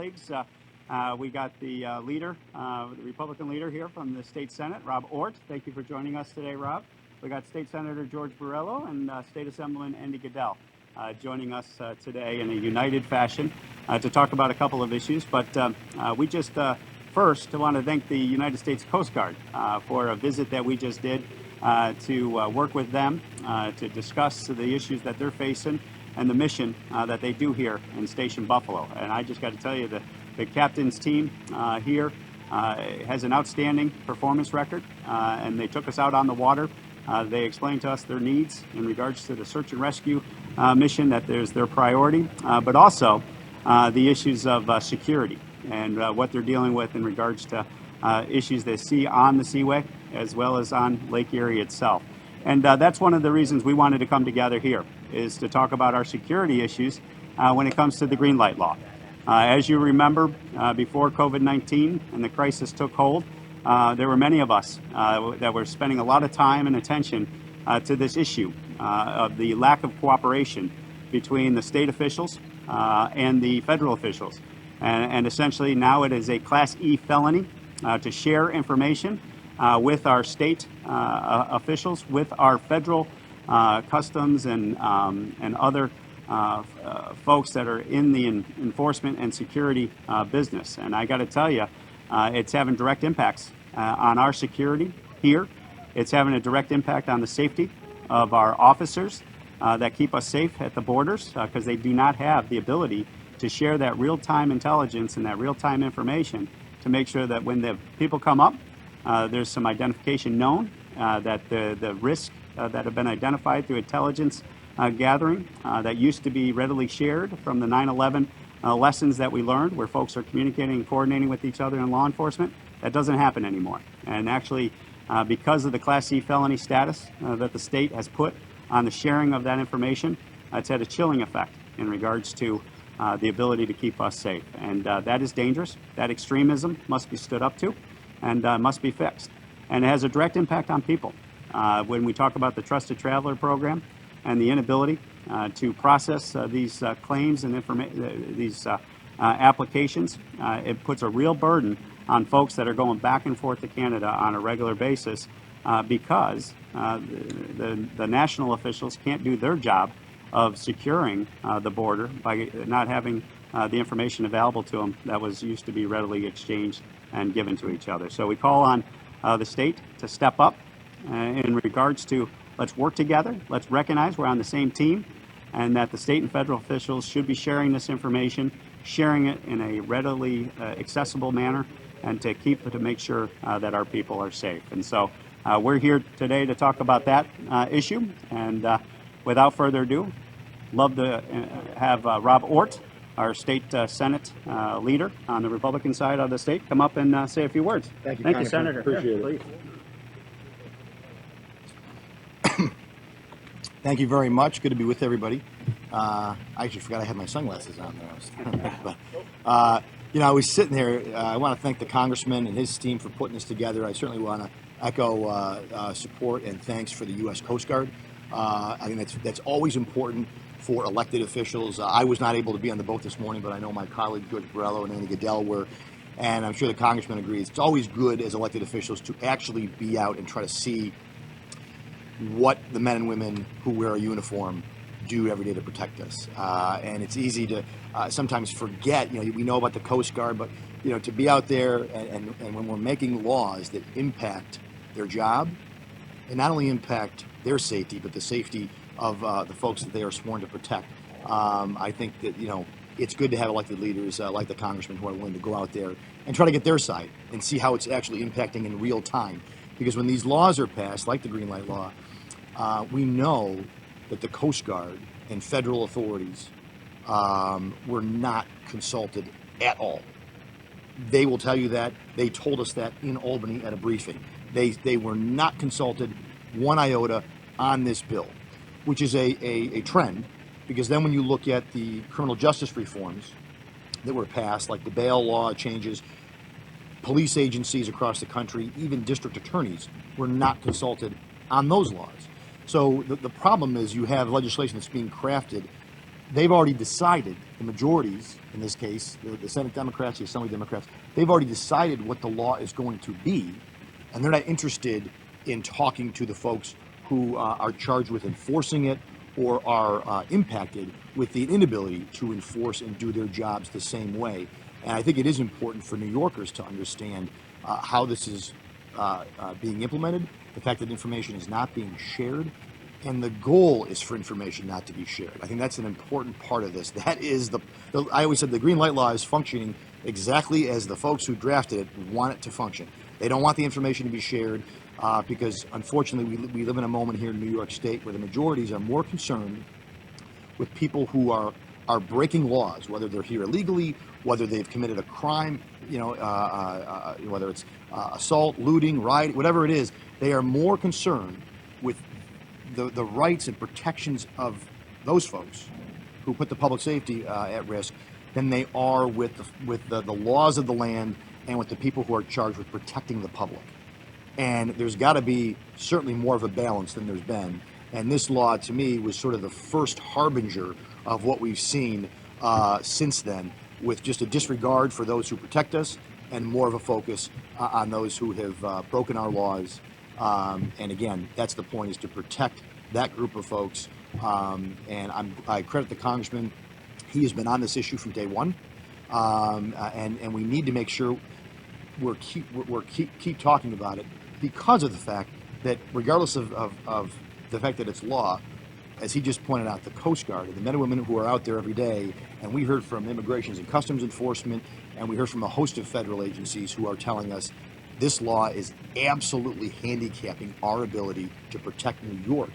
We got the leader, the Republican leader here from the state Senate, Rob Ortt. Thank you for joining us today, Rob. We got State Senator George Borrello and State Assemblyman Andy Goodell joining us today in a united fashion to talk about a couple of issues. But we just first want to thank the United States Coast Guard for a visit that we just did to work with them to discuss the issues that they're facing and the mission that they do here in Station Buffalo. And I just got to tell you, the captain's team here has an outstanding performance record, and they took us out on the water. They explained to us their needs in regards to the search and rescue mission, that there's their priority, but also the issues of security and what they're dealing with in regards to issues they see on the Seaway as well as on Lake Erie itself. And that's one of the reasons we wanted to come together here, is to talk about our security issues when it comes to the green light law. As you remember, before COVID-19 and the crisis took hold, there were many of us that were spending a lot of time and attention to this issue of the lack of cooperation between the state officials and the federal officials. And essentially now it is a Class E felony to share information with our state officials, with our federal customs and other folks that are in the enforcement and security business. And I got to tell you, it's having direct impacts on our security here. It's having a direct impact on the safety of our officers that keep us safe at the borders, because they do not have the ability to share that real-time intelligence and that real-time information to make sure that when the people come up, there's some identification known, that the risk that have been identified through intelligence gathering that used to be readily shared from the 9/11 lessons that we learned, where folks are communicating and coordinating with each other in law enforcement. That doesn't happen anymore. And actually, because of the Class C felony status that the state has put on the sharing of that information, it's had a chilling effect in regards to the ability to keep us safe. And that is dangerous. That extremism must be stood up to and must be fixed. And it has a direct impact on people. When we talk about the Trusted Traveler program and the inability to process these claims and these applications, it puts a real burden on folks that are going back and forth to Canada on a regular basis because the national officials can't do their job of securing the border by not having the information available to them that was used to be readily exchanged and given to each other. So we call on the state to step up in regards to, let's work together, let's recognize we're on the same team, and that the state and federal officials should be sharing this information, sharing it in a readily accessible manner, and to make sure that our people are safe. And so we're here today to talk about that issue. And without further ado, love to have Rob Ortt, our state Senate leader on the Republican side of the state, come up and say a few words. Thank you, Thank you, Senator. Appreciate it. Please. Thank you very much. Good to be with everybody. I actually forgot I had my sunglasses on there. But, I was sitting here. I want to thank the Congressman and his team for putting this together. I certainly want to echo support and thanks for the U.S. Coast Guard. I think that's always important for elected officials. I was not able to be on the boat this morning, but I know my colleague George Borrello and Andy Goodell were, and I'm sure the Congressman agrees. It's always good as elected officials to actually be out and try to see what the men and women who wear a uniform do every day to protect us. And it's easy to sometimes forget, we know about the Coast Guard, but, to be out there and when we're making laws that impact their job and not only impact their safety, but the safety of the folks that they are sworn to protect. I think that, it's good to have elected leaders like the Congressman who are willing to go out there and try to get their side and see how it's actually impacting in real time. Because when these laws are passed, like the Green Light Law, we know that the Coast Guard and federal authorities were not consulted at all. They will tell you that. They told us that in Albany at a briefing. They were not consulted one iota on this bill, which is a trend, because then when you look at the criminal justice reforms that were passed, like the bail law changes, police agencies across the country, even district attorneys, were not consulted on those laws. So the problem is you have legislation that's being crafted they've already decided, the majorities in this case, the Senate Democrats, the Assembly Democrats, they've already decided what the law is going to be, and they're not interested in talking to the folks who are charged with enforcing it or are impacted with the inability to enforce and do their jobs the same way. And I think it is important for New Yorkers to understand how this is being implemented, the fact that information is not being shared, and the goal is for information not to be shared. I think that's an important part of this. That is I always said the green light law is functioning exactly as the folks who drafted it want it to function. They don't want the information to be shared because, unfortunately, we live in a moment here in New York State where the majorities are more concerned with people who are breaking laws, whether they're here illegally, whether they've committed a crime, whether it's assault, looting, riot, whatever it is. They are more concerned with the rights and protections of those folks who put the public safety at risk than they are with the laws of the land and with the people who are charged with protecting the public. And there's got to be certainly more of a balance than there's been. And this law, to me, was sort of the first harbinger of what we've seen since then, with just a disregard for those who protect us and more of a focus on those who have broken our laws. And again, that's the point, is to protect that group of folks. And I credit the Congressman. He has been on this issue from day one. And we need to make sure we're keep talking about it, because of the fact that regardless of the fact that it's law, as he just pointed out, the Coast Guard and the men and women who are out there every day, and we heard from Immigration and Customs Enforcement, and we heard from a host of federal agencies who are telling us this law is absolutely handicapping our ability to protect New York,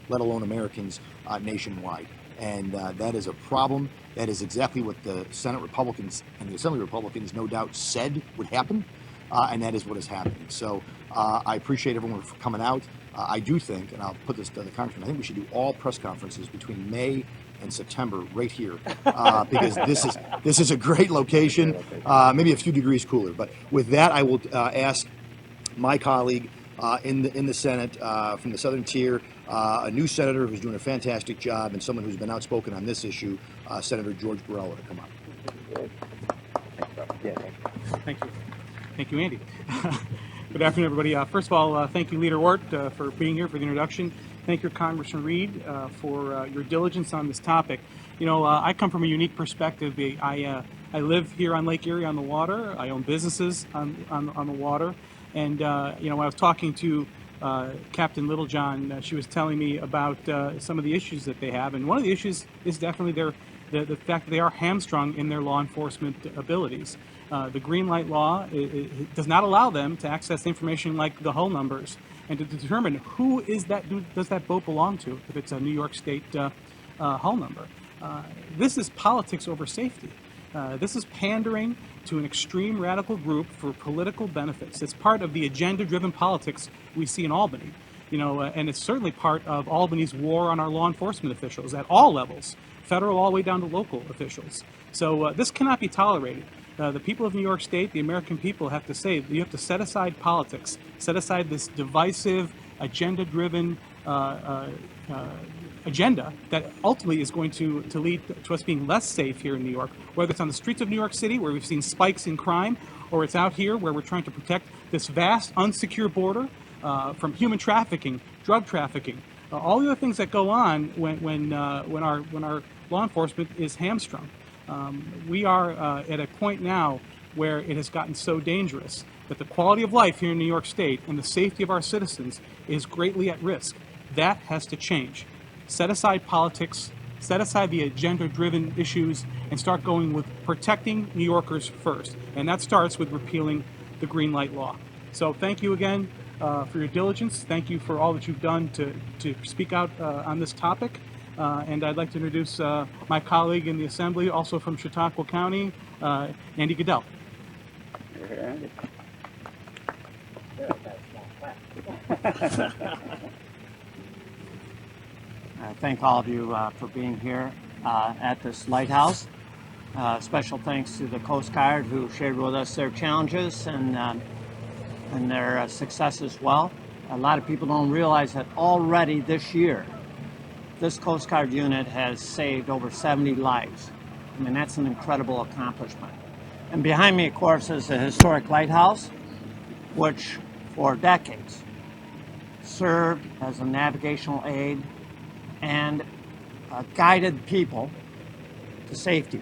let alone Americans nationwide. And that is a problem. That is exactly what the Senate Republicans and the Assembly Republicans no doubt said would happen, and that is what is happening. So I appreciate everyone for coming out. I do think, and I'll put this to the Congressman, I think we should do all press conferences between May and September right here, because this is a great location, maybe a few degrees cooler. But with that, I will ask my colleague in the Senate from the Southern Tier, a new senator who's doing a fantastic job and someone who's been outspoken on this issue, Senator George Borrello, to come up. Thank you. Thank you, Andy. Good afternoon, everybody. First of all, thank you, Leader Ort, for being here for the introduction. Thank you, Congressman Reed, for your diligence on this topic. You know, I come from a unique perspective. I live here on Lake Erie on the water. I own businesses on the water. And, you know, when I was talking to Captain Littlejohn, she was telling me about some of the issues that they have. And one of the issues is definitely the fact that they are hamstrung in their law enforcement abilities. The green light law it does not allow them to access information like the hull numbers and to determine who does that boat belong to, if it's a New York State hull number. This is politics over safety. This is pandering to an extreme radical group for political benefits. It's part of the agenda-driven politics we see in Albany. You know, and it's certainly part of Albany's war on our law enforcement officials at all levels, federal all the way down to local officials. So this cannot be tolerated. The people of New York State, the American people, have to say you have to set aside politics, set aside this divisive, agenda-driven agenda that ultimately is going to lead to us being less safe here in New York, whether it's on the streets of New York City, where we've seen spikes in crime, or it's out here where we're trying to protect this vast, unsecure border from human trafficking, drug trafficking, all the other things that go on when our law enforcement is hamstrung. We are at a point now where it has gotten so dangerous that the quality of life here in New York State and the safety of our citizens is greatly at risk. That has to change. Set aside politics, set aside the agenda-driven issues, and start going with protecting New Yorkers first. And that starts with repealing the green light law. So thank you again for your diligence. Thank you for all that you've done to speak out on this topic. And I'd like to introduce my colleague in the Assembly, also from Chautauqua County, Andy Goodell. Thank all of you for being here at this lighthouse. Special thanks to the Coast Guard, who shared with us their challenges and their success as well. A lot of people don't realize that already this year, this Coast Guard unit has saved over 70 lives. I mean, that's an incredible accomplishment. And behind me, of course, is the historic lighthouse, which for decades served as a navigational aid and guided people to safety.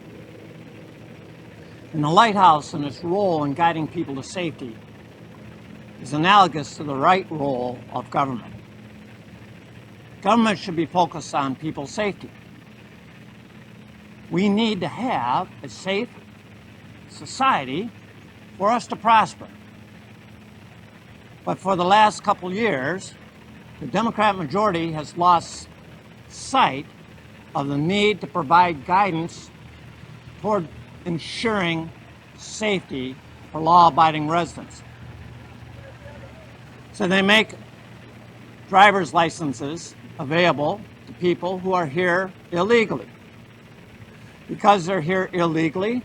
And the lighthouse and its role in guiding people to safety is analogous to the right role of government. Government should be focused on people's safety. We need to have a safe society for us to prosper. But for the last couple years, the Democrat majority has lost sight of the need to provide guidance toward ensuring safety for law-abiding residents. So they make driver's licenses available to people who are here illegally. Because they're here illegally,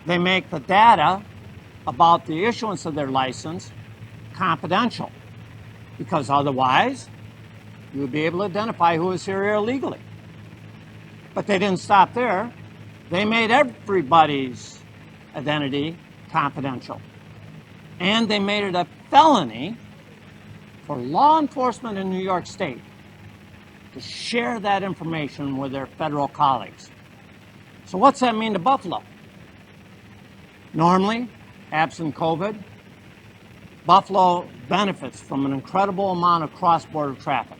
they make the data about the issuance of their license confidential, because otherwise you would be able to identify who is here illegally. But they didn't stop there. They made everybody's identity confidential. And they made it a felony for law enforcement in New York State to share that information with their federal colleagues. So what's that mean to Buffalo? Normally, absent COVID, Buffalo benefits from an incredible amount of cross-border traffic.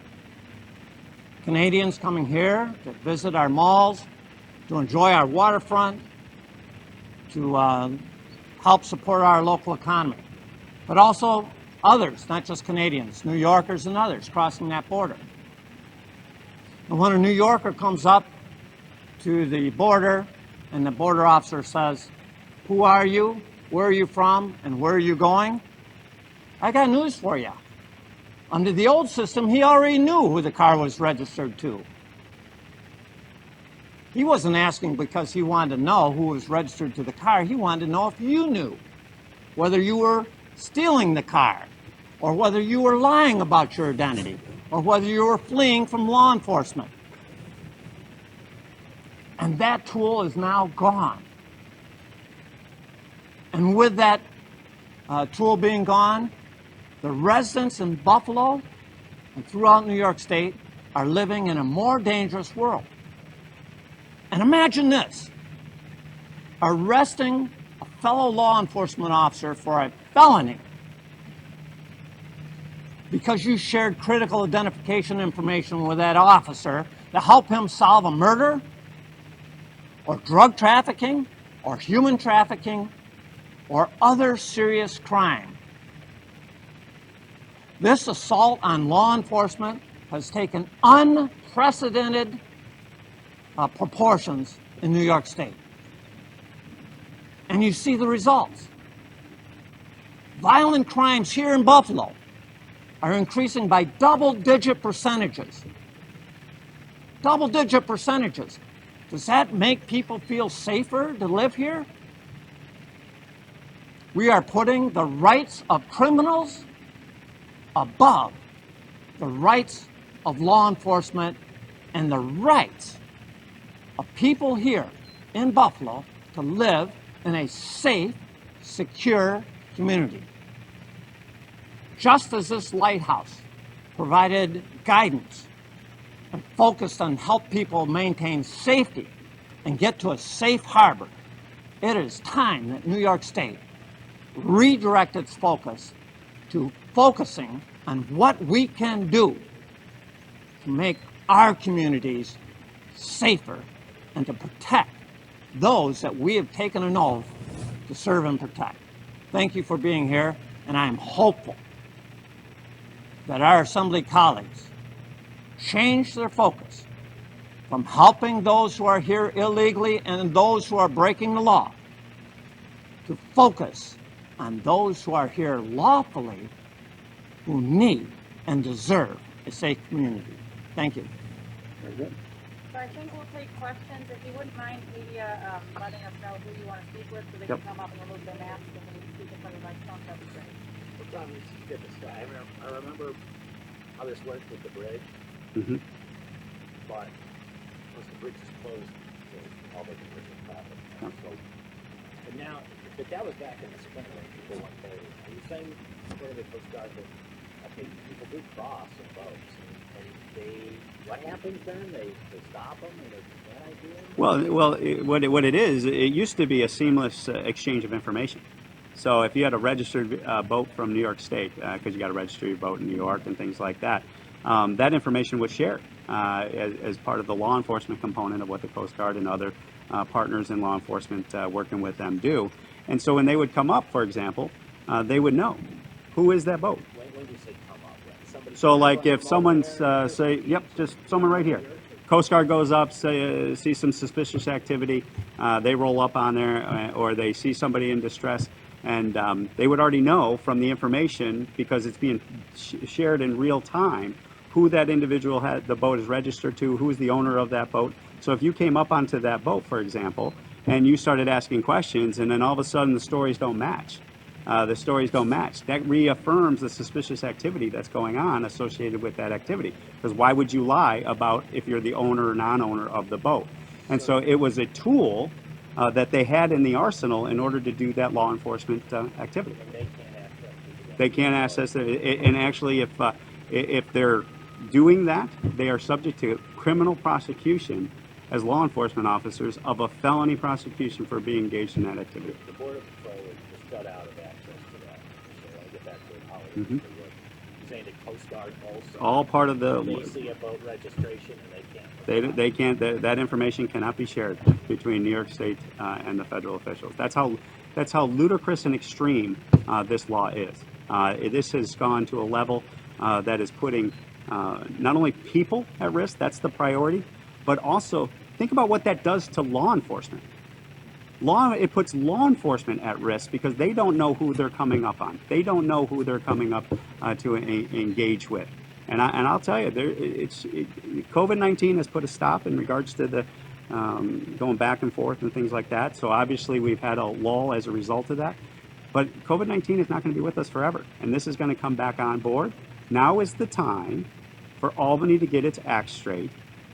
Canadians coming here to visit our malls, to enjoy our waterfront, to help support our local economy. But also others, not just Canadians, New Yorkers and others crossing that border. And when a New Yorker comes up to the border and the border officer says, "Who are you? Where are you from? And where are you going?" I got news for you. Under the old system, he already knew who the car was registered to. He wasn't asking because he wanted to know who was registered to the car. He wanted to know if you knew whether you were stealing the car, or whether you were lying about your identity, or whether you were fleeing from law enforcement. And that tool is now gone. And with that tool being gone, the residents in Buffalo and throughout New York State are living in a more dangerous world. And imagine this: arresting a fellow law enforcement officer for a felony because you shared critical identification information with that officer to help him solve a murder, or drug trafficking, or human trafficking, or other serious crime. This assault on law enforcement has taken unprecedented proportions in New York State. And you see the results. Violent crimes here in Buffalo are increasing by double-digit percentages. Double-digit percentages. Does that make people feel safer to live here? We are putting the rights of criminals above the rights of law enforcement and the rights of people here in Buffalo to live in a safe, secure community. Just as this lighthouse provided guidance and focused on help people maintain safety and get to a safe harbor, it is time that New York State redirect its focus to focusing on what we can do to make our communities safer and to protect those that we have taken an oath to serve and protect. Thank you for being here, and I am hopeful that our Assembly colleagues change their focus from helping those who are here illegally and those who are breaking the law to focus on those who are here lawfully, who need and deserve a safe community. Thank you. Very good. So I think we'll take questions. If you wouldn't mind, media, letting us know who you want to speak with, so they Yep. can come up and remove their masks and when you speak in front of the microphone, that'd be great. I remember how this worked with the bridge. Mm-hmm. but once the bridge is closed to public and commercial traffic. So, but now, but that was back in the spring when people went there. Are you saying for the Coast Guard that, okay, people do cross in boats, and they, what happens then? They stop them, and is that idea? What it is, it used to be a seamless exchange of information. So if you had a registered boat from New York State, because you got to register your boat in New York and things like that, that information was shared as part of the law enforcement component of what the Coast Guard and other partners in law enforcement working with them do. And so when they would come up, for example, they would know who is that boat. When do you say come up? Somebody So like if someone's say, yep, just someone right here. Coast Guard goes up, say, see some suspicious activity, they roll up on there, or they see somebody in distress, and they would already know from the information, because it's being shared in real time, who that individual had, the boat is registered to, who's the owner of that boat. So if you came up onto that boat, for example, and you started asking questions, and then all of a sudden the stories don't match, that reaffirms the suspicious activity that's going on associated with that activity. Because why would you lie about if you're the owner or non-owner of the boat? And so it was a tool that they had in the arsenal in order to do that law enforcement activity. They can't access it, and actually, if they're doing that, they are subject to criminal prosecution as law enforcement officers of a felony prosecution for being engaged in that activity. The Border Patrol is shut out of access to that. So I get back to Holly. Mhm. You're saying the Coast Guard also. All part of the. They see a boat registration and they can't. They can't. That information cannot be shared between New York State and the federal officials. That's how ludicrous and extreme this law is. This has gone to a level that is putting not only people at risk. That's the priority, but also think about what that does to law enforcement. It puts law enforcement at risk because they don't know who they're coming up on. They don't know who they're coming up to engage with. And I'll tell you, COVID-19 has put a stop in regards to the going back and forth and things like that. So obviously we've had a lull as a result of that. But COVID-19 is not going to be with us forever, and this is going to come back on board. Now is the time for Albany to get its act straight,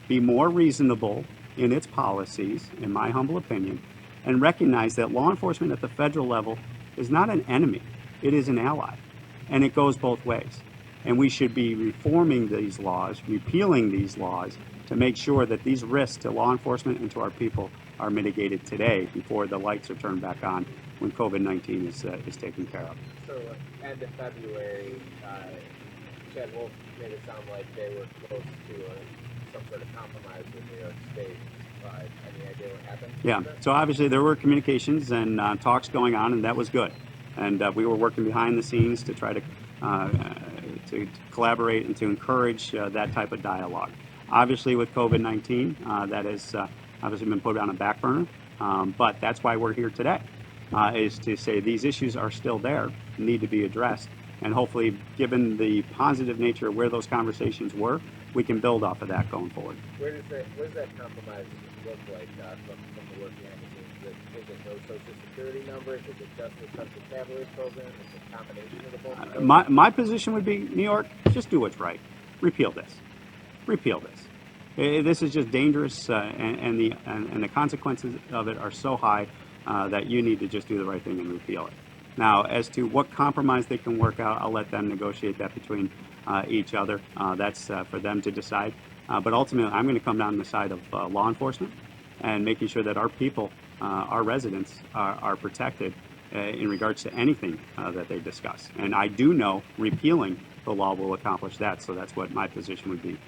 be more reasonable in its policies, in my humble opinion, and recognize that law enforcement at the federal level is not an enemy, it is an ally, and it goes both ways. And we should be reforming these laws, repealing these laws, to make sure that these risks to law enforcement and to our people are mitigated today before the lights are turned back on when COVID-19 is taken care of. So, end of February, Chad Wolf made it sound like they were close to some sort of compromise with New York State. Any idea what happened? Yeah, so obviously there were communications and talks going on, and that was good. And we were working behind the scenes to try to collaborate and to encourage that type of dialogue. Obviously with COVID-19, that has obviously been put on a back burner, but that's why we're here today, is to say these issues are still there, need to be addressed, and hopefully, given the positive nature of where those conversations were, we can build off of that going forward. Where does that compromise look like from the work magazine? Is it no Social Security numbers? Is it just the Central Cavalry Program? Is it a combination of the both of those? My position would be, New York, just do what's right. Repeal this. Repeal this. This is just dangerous, and the consequences of it are so high that you need to just do the right thing and repeal it. Now, as to what compromise they can work out, I'll let them negotiate that between each other. That's for them to decide. But ultimately, I'm going to come down on the side of law enforcement and making sure that our people, our residents, are protected in regards to anything that they discuss. And I do know repealing the law will accomplish that, so that's what my position would be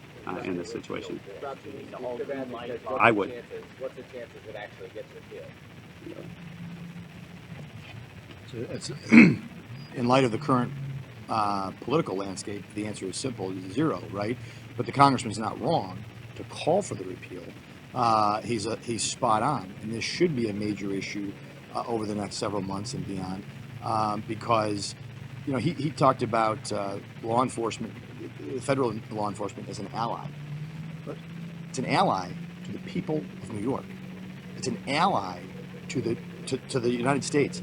in this situation. Rob, can you speak to that? Because I would. What's the chances it actually gets repealed? So it's in light of the current political landscape, the answer is simple: zero, right? But the congressman's not wrong to call for the repeal. He's spot on, and this should be a major issue over the next several months and beyond, because he talked about law enforcement, federal law enforcement, as an ally. But it's an ally to the people of New York. It's an ally to the United States.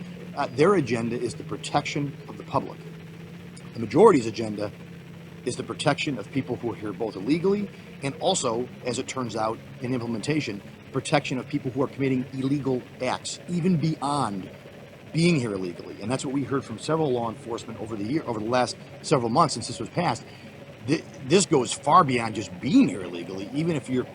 Their agenda is the protection of the public. The majority's agenda is the protection of people who are here both illegally and also, as it turns out, in implementation, protection of people who are committing illegal acts, even beyond being here illegally. And that's what we heard from several law enforcement over the last several months since this was passed. This goes far beyond just being here illegally, even if you're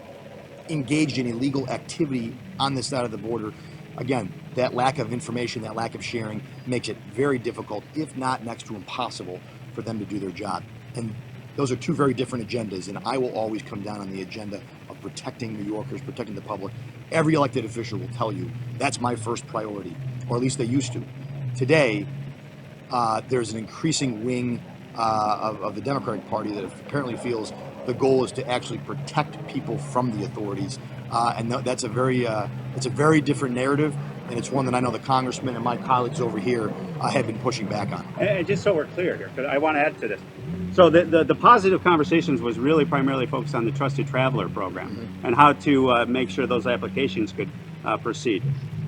engaged in illegal activity on this side of the border. Again, that lack of information, that lack of sharing makes it very difficult, if not next to impossible, for them to do their job. And those are two very different agendas, and I will always come down on the agenda of protecting New Yorkers, protecting the public. Every elected official will tell you that's my first priority, or at least they used to. Today, there's an increasing wing of the Democratic Party that apparently feels the goal is to actually protect people from the authorities, and that's a very different narrative, and it's one that I know the congressman and my colleagues over here have been pushing back on. And just so we're clear here, because I want to add to this. So the positive conversations was really primarily focused on the Trusted Traveler program and how to make sure those applications could proceed.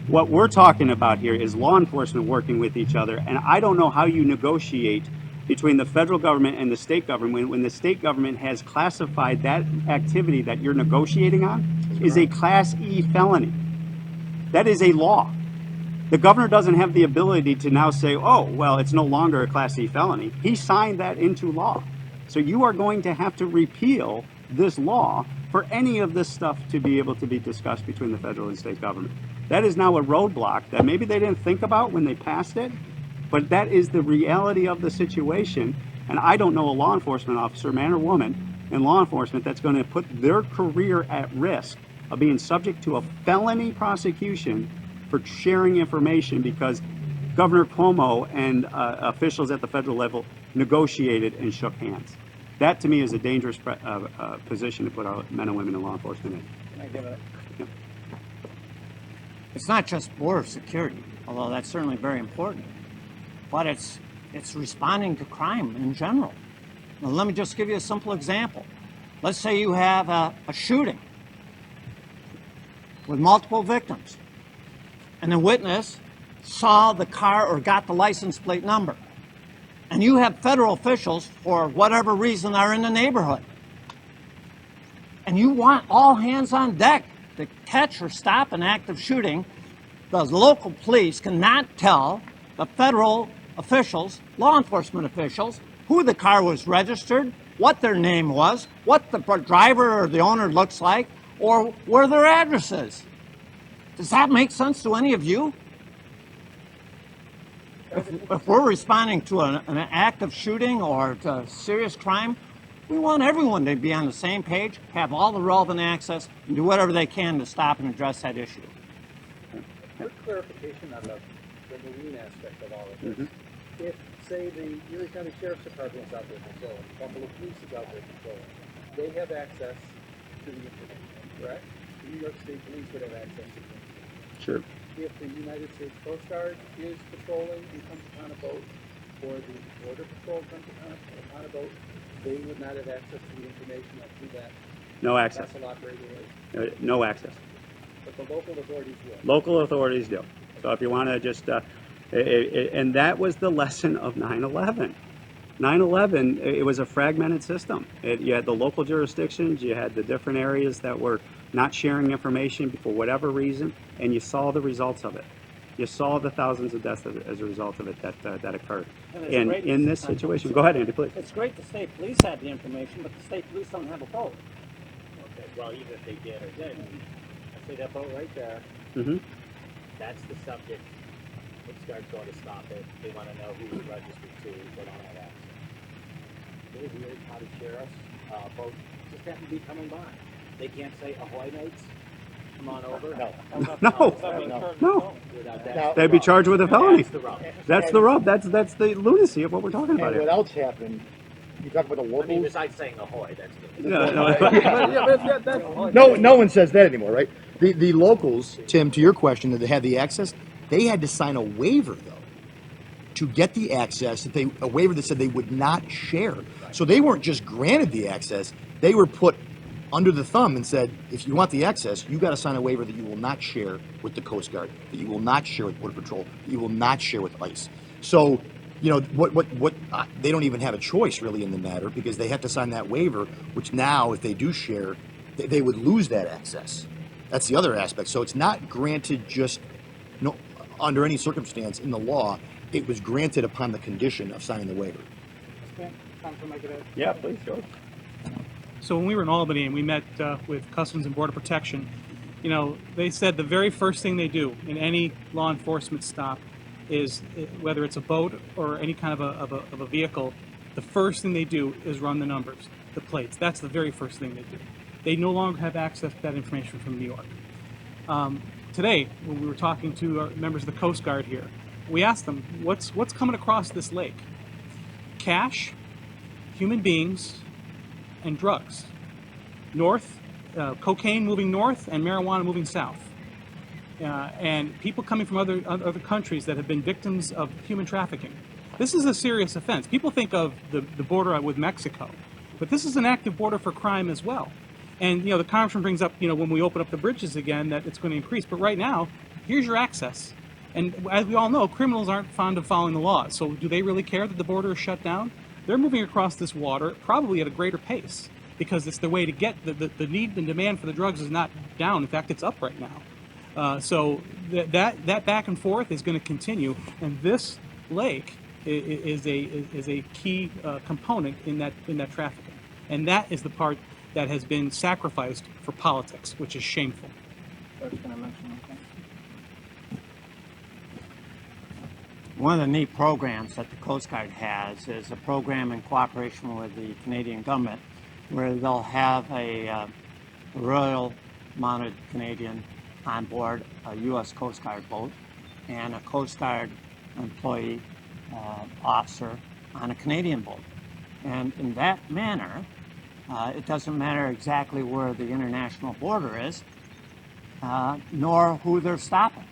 What we're talking about here is law enforcement working with each other, and I don't know how you negotiate between the federal government and the state government when the state government has classified that activity that you're negotiating on is a Class E felony. That is a law. The governor doesn't have the ability to now say, oh, well, it's no longer a Class C felony. He signed that into law. So you are going to have to repeal this law for any of this stuff to be able to be discussed between the federal and state government. That is now a roadblock that maybe they didn't think about when they passed it, but that is the reality of the situation. And I don't know a law enforcement officer, man or woman, in law enforcement that's going to put their career at risk of being subject to a felony prosecution for sharing information because Governor Cuomo and officials at the federal level negotiated and shook hands. That, to me, is a dangerous position to put our men and women in law enforcement in. Can I give it? Yep. It's not just border security, although that's certainly very important, but it's responding to crime in general. Now, let me just give you a simple example. Let's say you have a shooting with multiple victims, and the witness saw the car or got the license plate number. And you have federal officials, for whatever reason, are in the neighborhood. And you want all hands on deck to catch or stop an active shooting. The local police cannot tell the federal officials, law enforcement officials, who the car was registered, what their name was, what the driver or the owner looks like, or where their address is. Does that make sense to any of you? If we're responding to an active shooting or to serious crime, we want everyone to be on the same page, have all the relevant access, and do whatever they can to stop and address that issue. Quick clarification on the marine aspect of all of this. If, say, the Erie County Sheriff's Department is out there patrolling, Buffalo Police is out there patrolling, they have access to the information, correct? The New York State Police would have access to the information. Sure. If the United States Coast Guard is patrolling and comes upon a boat, or the Border Patrol comes upon a boat, they would not have access to the information up to that No access. vessel operator is. No access. But the local authorities will. Local authorities do. So if you want to just, and that was the lesson of 9/11. 9/11, it was a fragmented system. You had the local jurisdictions, you had the different areas that were not sharing information for whatever reason, and you saw the results of it. You saw the thousands of deaths as a result of it that occurred. And in this situation, go ahead, Andy, please. It's great the state police had the information, but the state police don't have a boat. Okay, well, even if they did or didn't, I see that boat right there. Mm-hmm. That's the subject. Coast Guard's going to stop it. They want to know who's registered to. They don't have access. Those Erie County sheriffs, boats just happen to be coming by. They can't say ahoy, mates. Come on over. No. Without that, They'd be charged with a felony. that's the rub. That's the rub. That's the lunacy of what we're talking about And here. what else happened? You talk about the I mean, locals. besides saying ahoy, that's the No one says that anymore, right? The locals, Tim, to your question, that they had the access, they had to sign a waiver though to get the access. A waiver that said they would not share. So they weren't just granted the access; they were put under the thumb and said, if you want the access, you got to sign a waiver that you will not share with the Coast Guard, that you will not share with Border Patrol, that you will not share with ICE. So you know, they don't even have a choice really in the matter because they have to sign that waiver, which now, if they do share, they would lose that access. That's the other aspect. So it's not granted just no under any circumstance in the law. It was granted upon the condition of signing the waiver. Yeah, please, George. So when we were in Albany and we met with Customs and Border Protection, you know, they said the very first thing they do in any law enforcement stop is, whether it's a boat or any kind of a vehicle, the first thing they do is run the numbers, the plates. That's the very first thing they do. They no longer have access to that information from New York. Today, when we were talking to our members of the Coast Guard here, we asked them, what's coming across this lake? Cash, human beings, and drugs. North, cocaine moving north and marijuana moving south. And people coming from other countries that have been victims of human trafficking. This is a serious offense. People think of the border with Mexico, but this is an active border for crime as well. And, you know, the Congressman brings up, you know, when we open up the bridges again, that it's going to increase. But right now, here's your access. And as we all know, criminals aren't fond of following the law. So do they really care that the border is shut down? They're moving across this water probably at a greater pace because it's the way to get the need and demand for the drugs is not down. In fact, it's up right now. So that back and forth is going to continue. And this lake is a key component in that trafficking. And that is the part that has been sacrificed for politics, which is shameful. One of the neat programs that the Coast Guard has is a program in cooperation with the Canadian government where they'll have a Royal Mounted Canadian on board a U.S. Coast Guard boat and a Coast Guard employee officer on a Canadian boat. And in that manner, it doesn't matter exactly where the international border is, nor who they're stopping,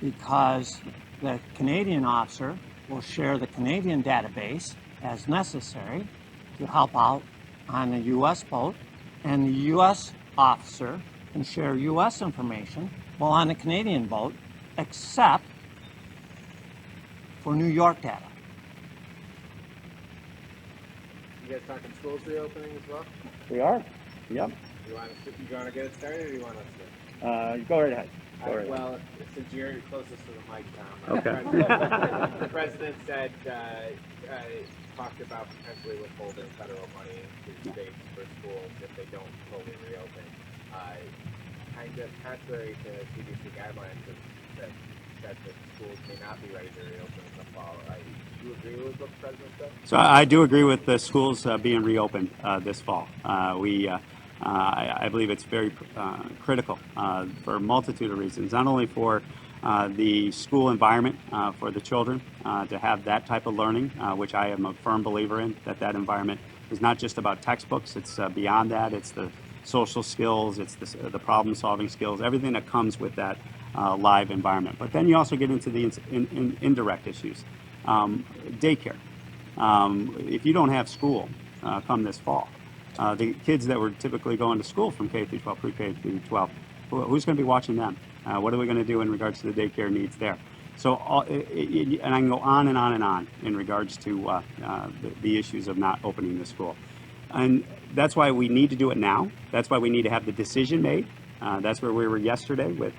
because the Canadian officer will share the Canadian database as necessary to help out on the U.S. boat, and the U.S. officer can share U.S. information while on the Canadian boat, except for New York data. You guys talking schools reopening as well? We are. Yep. You want to get it started, or you want us to? Go right ahead. Well, since you're closest to the mic, Tom. Okay. The president said, talked about potentially withholding federal money to states for schools if they don't fully reopen. Kind of contrary to CDC guidelines that said that schools may not be ready to reopen in the fall. Do you agree with what the president said? So I do agree with the schools being reopened this fall. I believe it's very critical for a multitude of reasons, not only for the school environment for the children to have that type of learning, which I am a firm believer in, that environment is not just about textbooks, it's beyond that, it's the social skills, it's the problem-solving skills, everything that comes with that live environment. But then you also get into the indirect issues. Daycare. If you don't have school come this fall, the kids that were typically going to school from K through 12, pre-K through 12, who's going to be watching them? What are we going to do in regards to the daycare needs there? So, and I can go on and on and on in regards to the issues of not opening the school. And that's why we need to do it now. That's why we need to have the decision made. That's where we were yesterday with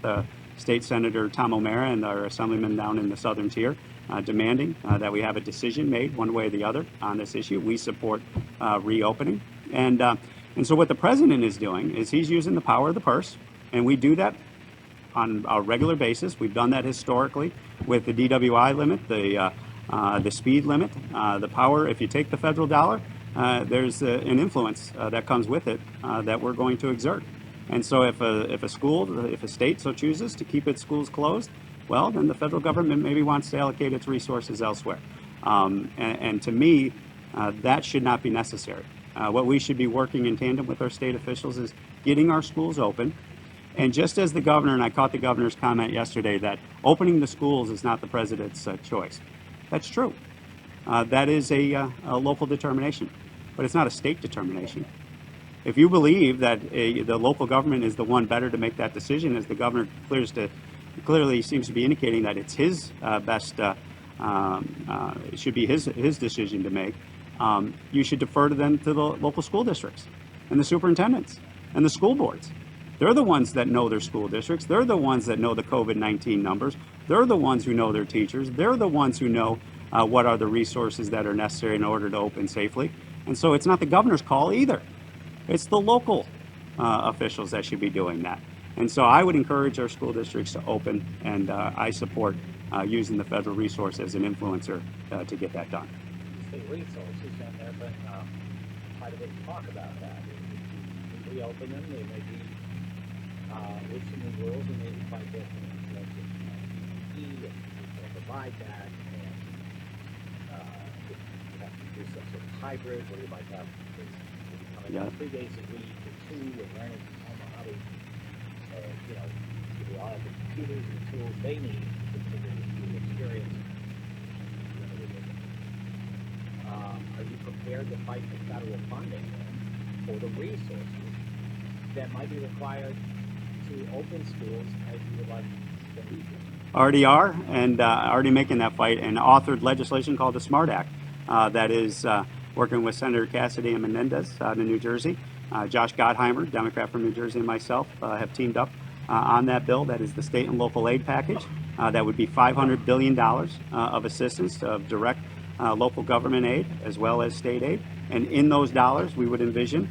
State Senator Tom O'Mara and our assemblyman down in the southern tier, demanding that we have a decision made one way or the other on this issue. We support reopening. And so what the president is doing is he's using the power of the purse, and we do that on a regular basis. We've done that historically with the DWI limit, the speed limit, the power. If you take the federal dollar, there's an influence that comes with it that we're going to exert. And so if a state so chooses to keep its schools closed, well, then the federal government maybe wants to allocate its resources elsewhere. And to me, that should not be necessary. What we should be working in tandem with our state officials is getting our schools open. And just as the governor, and I caught the governor's comment yesterday that opening the schools is not the president's choice. That's true. That is a local determination, but it's not a state determination. If you believe that the local government is the one better to make that decision, as the governor clearly seems to be indicating that it's his best it should be his decision to make. You should defer to them to the local school districts and the superintendents and the school boards. They're the ones that know their school districts. They're the ones that know the COVID-19 numbers. They're the ones who know their teachers. They're the ones who know what are the resources that are necessary in order to open safely. And so it's not the governor's call either. It's the local officials that should be doing that. And so I would encourage our school districts to open, and I support using the federal resource as an influencer to get that done. State resources, and there been quite a bit of talk about that. If we open them, they may be with some new rules, and maybe quite different in terms of PPE and provide that, and if you have to do some sort of hybrid where you might have kids coming in 3 days a week or 2 and learning from home how to, they all have the computers and the tools they need to continue the experience. Are you prepared to fight for federal funding then, for the resources that might be required to open schools as you would like them to be? Already are, and already making that fight, and authored legislation called the SMART Act that is working with Senator Cassidy and Menendez out in New Jersey. Josh Gottheimer, Democrat from New Jersey, and myself have teamed up on that bill. That is the state and local aid package. That would be $500 billion of assistance of direct local government aid as well as state aid. And in those dollars, we would envision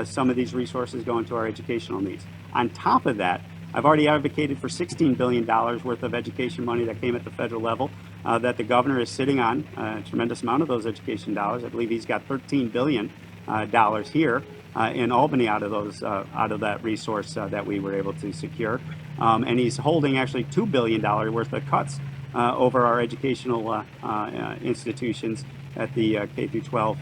some of these resources going to our educational needs. On top of that, I've already advocated for $16 billion worth of education money that came at the federal level that the governor is sitting on, a tremendous amount of those education dollars. I believe he's got $13 billion here in Albany out of that resource that we were able to secure. And he's holding actually $2 billion worth of cuts over our educational institutions at the K through 12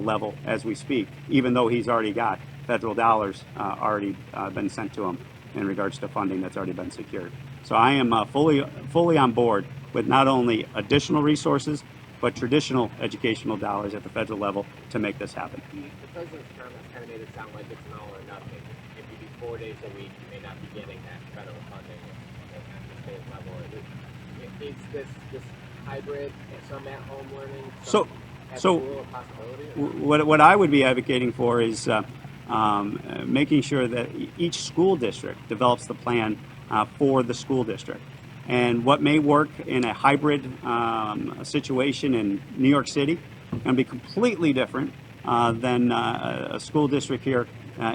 level as we speak, even though he's already got federal dollars already been sent to him in regards to funding that's already been secured. So I am fully on board with not only additional resources, but traditional educational dollars at the federal level to make this happen. The president's comments kind of made it sound like it's an all or nothing. If you do 4 days a week, you may not be getting that federal funding at the state level. Is this hybrid, some at-home learning, some at school a possibility? What I would be advocating for is making sure that each school district develops the plan for the school district. And what may work in a hybrid situation in New York City can be completely different than a school district here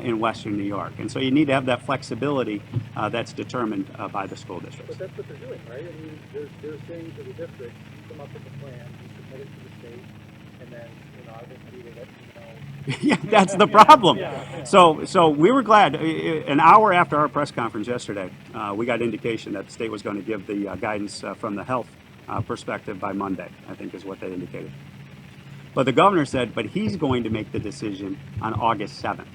in Western New York. And so you need to have that flexibility that's determined by the school districts. But that's what they're doing, right? I mean, they're saying to the district, you come up with a plan, you submit it to the state, and then, I think we will let you know. Yeah, that's the problem. So we were glad. An hour after our press conference yesterday, we got indication that the state was going to give the guidance from the health perspective by Monday, I think is what they indicated. But the governor said, but he's going to make the decision on August 7th.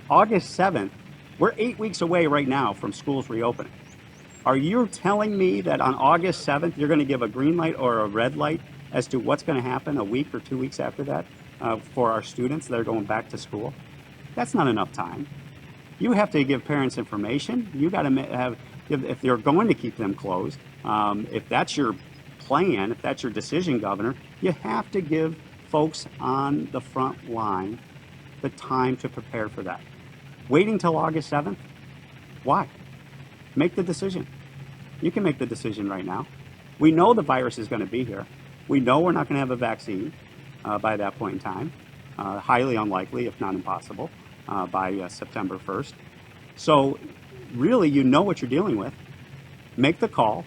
August 7th, we're 8 weeks away right now from schools reopening. Are you telling me that on August 7th, you're going to give a green light or a red light as to what's going to happen a week or 2 weeks after that for our students that are going back to school? That's not enough time. You have to give parents information. You got to have, if they're going to keep them closed, if that's your plan, if that's your decision, Governor, you have to give folks on the front line the time to prepare for that. Waiting till August 7th? Why? Make the decision. You can make the decision right now. We know the virus is going to be here. We know we're not going to have a vaccine by that point in time. Highly unlikely, if not impossible, by September 1st. So really, you know what you're dealing with. Make the call.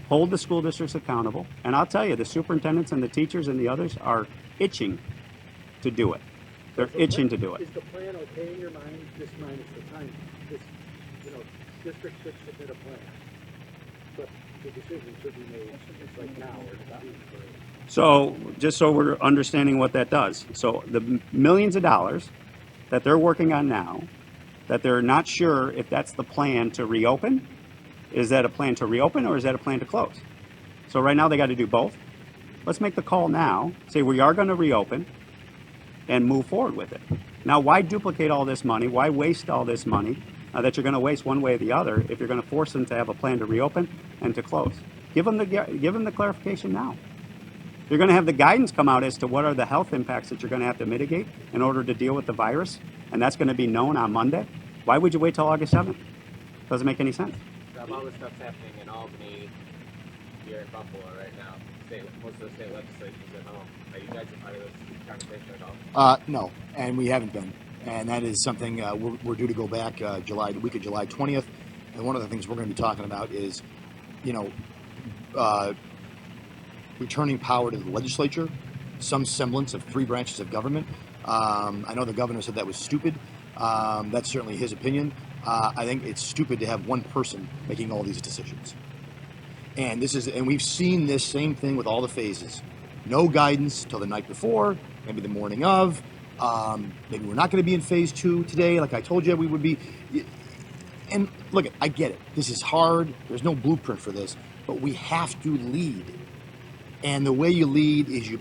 Hold the school districts accountable. And I'll tell you, the superintendents and the teachers and the others are itching to do it. They're itching to do it. Is the plan okay in your mind, just minus the time? This, district should submit a plan, but the decision should be made, it's like now or not. So just so we're understanding what that does. So the millions of dollars that they're working on now, that they're not sure if that's the plan to reopen, is that a plan to reopen or is that a plan to close? So right now they got to do both. Let's make the call now, say we are going to reopen and move forward with it. Now, why duplicate all this money? Why waste all this money that you're going to waste one way or the other if you're going to force them to have a plan to reopen and to close? Give them the clarification now. You're going to have the guidance come out as to what are the health impacts that you're going to have to mitigate in order to deal with the virus, and that's going to be known on Monday. Why would you wait till August 7th? Doesn't make any sense. All this stuff's happening in Albany, here in Buffalo right now. Most of the state legislatures at home. Are you guys a part of this conversation at all? No, and we haven't been. And that is something we're due to go back the week of July 20th. And one of the things we're going to be talking about is, returning power to the legislature, some semblance of three branches of government. I know the governor said that was stupid. That's certainly his opinion. I think it's stupid to have one person making all these decisions. And we've seen this same thing with all the phases. No guidance till the night before, maybe the morning of. Maybe we're not going to be in phase 2 today, like I told you we would be. And look, I get it. This is hard. There's no blueprint for this, but we have to lead. And the way you lead is you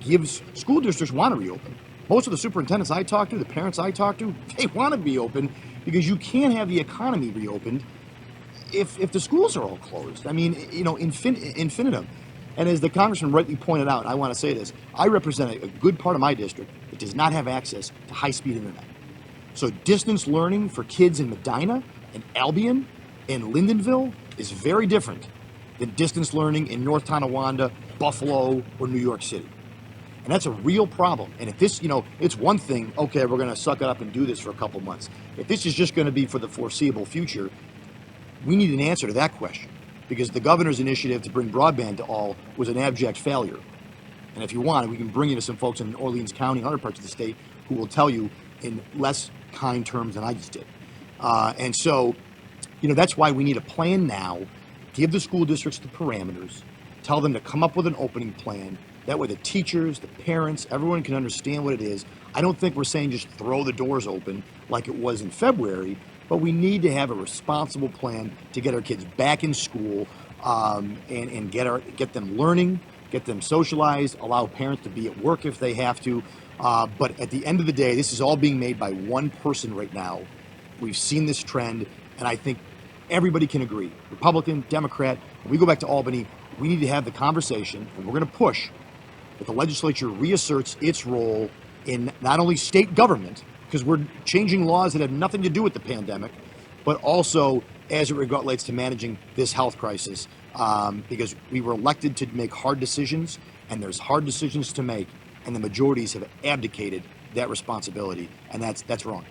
give school districts want to reopen. Most of the superintendents I talk to, the parents I talk to, they want to be open because you can't have the economy reopened if the schools are all closed. I mean, infinitum. And as the congressman rightly pointed out, I want to say this, I represent a good part of my district that does not have access to high-speed internet. So distance learning for kids in Medina and Albion and Lindenville is very different than distance learning in North Tonawanda, Buffalo, or New York City. And that's a real problem. And if this, it's one thing, okay, we're going to suck it up and do this for a couple months. If this is just going to be for the foreseeable future, we need an answer to that question. Because the governor's initiative to bring broadband to all was an abject failure. And if you want, we can bring you to some folks in Orleans County and other parts of the state who will tell you in less kind terms than I just did. And so, that's why we need a plan now. Give the school districts the parameters. Tell them to come up with an opening plan. That way the teachers, the parents, everyone can understand what it is. I don't think we're saying just throw the doors open like it was in February, but we need to have a responsible plan to get our kids back in school and get them learning, get them socialized, allow parents to be at work if they have to. But at the end of the day, this is all being made by one person right now. We've seen this trend, and I think everybody can agree, Republican, Democrat, when we go back to Albany, we need to have the conversation, and we're going to push that the legislature reasserts its role in not only state government, because we're changing laws that have nothing to do with the pandemic, but also as it relates to managing this health crisis, because we were elected to make hard decisions, and there's hard decisions to make, and the majorities have abdicated that responsibility, and that's wrong.